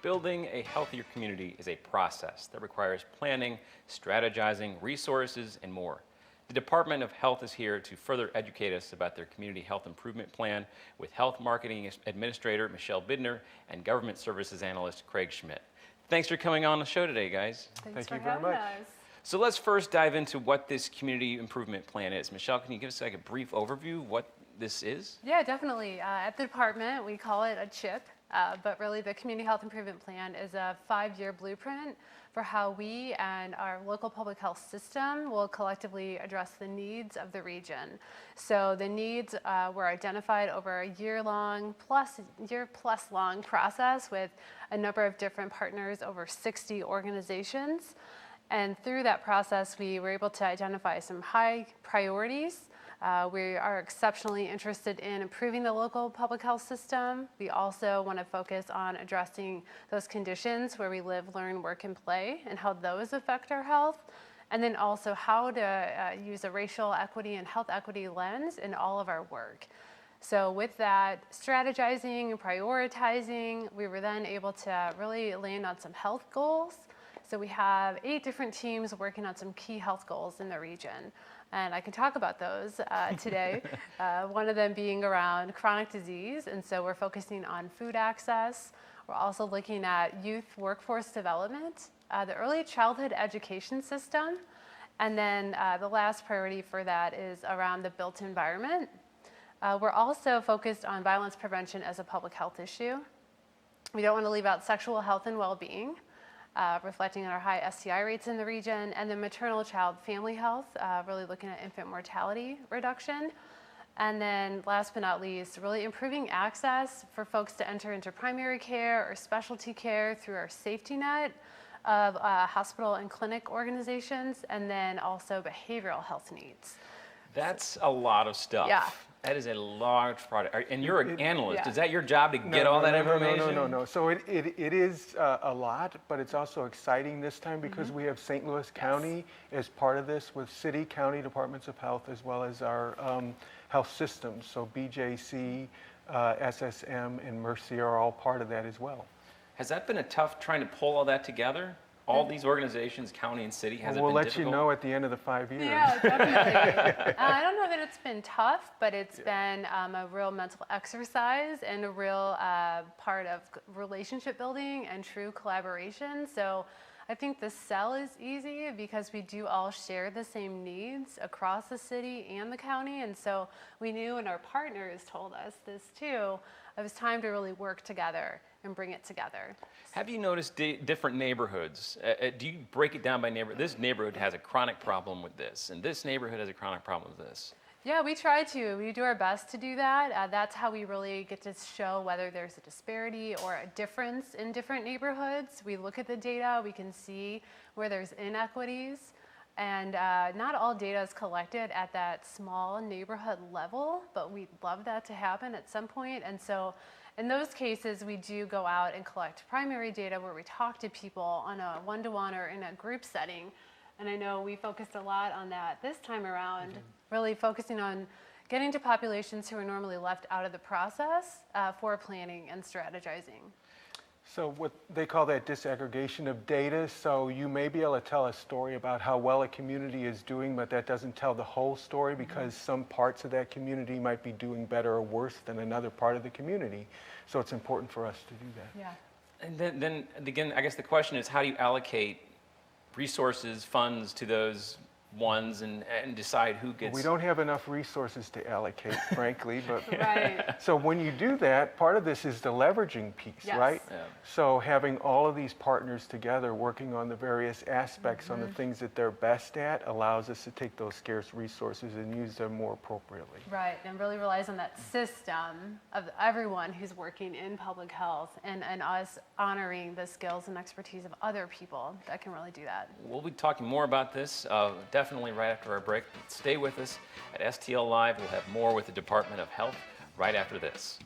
Building a healthier community is a process that requires planning, strategizing, resources, and more. The Department of Health is here to further educate us about their community health improvement plan with Health Marketing Administrator Michele Bildner and Government Services Analyst Craig Schmid. Thanks for coming on the show today, guys. Thank you very much. So let's first dive into what this community improvement plan is. Michele, can you give us like a brief overview of what this is? Yeah, definitely. At the department, we call it a CHIP, but really the Community Health Improvement Plan is a 5-year blueprint for how we and our local public health system will collectively address the needs of the region. So the needs were identified over a year plus long process with a number of different partners, over 60 organizations. And through that process, we were able to identify some high priorities. We are exceptionally interested in improving the local public health system. We also want to focus on addressing those conditions where we live, learn, work, and play, and how those affect our health. And then also how to use a racial equity and health equity lens in all of our work. So with that strategizing and prioritizing, we were then able to really land on some health goals. So we have 8 different teams working on some key health goals in the region. And I can talk about those today. One of them being around chronic disease. And so we're focusing on food access. We're also looking at youth workforce development, the early childhood education system. And then the last priority for that is around the built environment. We're also focused on violence prevention as a public health issue. We don't want to leave out sexual health and well-being. Reflecting on our high STI rates in the region, and then maternal child family health, really looking at infant mortality reduction. And then last but not least, really improving access for folks to enter into primary care or specialty care through our safety net of hospital and clinic organizations, and then also behavioral health needs. That's a lot of stuff. Yeah. That is a large project. And you're an analyst. Yeah. Is that your job to get all that information? No. So it is a lot, but it's also exciting this time because we have St. Louis County as part of this with city, county departments of health, as well as our health systems. So BJC, SSM, and Mercy are all part of that as well. Has that been a tough trying to pull all that together? All these organizations, county and city, has it been We'll let difficult? you know at the end of the 5 years. Yeah, definitely. I don't know that it's been tough, but it's been a real mental exercise and a real part of relationship building and true collaboration. So I think the sell is easy because we do all share the same needs across the city and the county. And so we knew, and our partners told us this too, it was time to really work together and bring it together. Have you noticed different neighborhoods? Do you break it down by neighborhood? This neighborhood has a chronic problem with this, and this neighborhood has a chronic problem with this. Yeah, we try to. We do our best to do that. That's how we really get to show whether there's a disparity or a difference in different neighborhoods. We look at the data, we can see where there's inequities. And not all data is collected at that small neighborhood level, but we'd love that to happen at some point. And so in those cases, we do go out and collect primary data where we talk to people on a one-to-one or in a group setting. And I know we focused a lot on that this time around, really focusing on getting to populations who are normally left out of the process for planning and strategizing. So what they call that disaggregation of data. So you may be able to tell a story about how well a community is doing, but that doesn't tell the whole story because some parts of that community might be doing better or worse than another part of the community. So it's important for us to do that. Yeah. And then again, I guess the question is, how do you allocate resources, funds to those ones and decide who gets... We don't have enough resources to allocate, frankly, but Right. so when you do that, part of this is the leveraging piece, Yes. right? Yeah. So having all of these partners together working on the various aspects on the things that they're best at allows us to take those scarce resources and use them more appropriately. Right, and really relies on that system of everyone who's working in public health and us honoring the skills and expertise of other people that can really do that. We'll be talking more about this definitely right after our break. Stay with us at STL Live. We'll have more with the Department of Health right after this.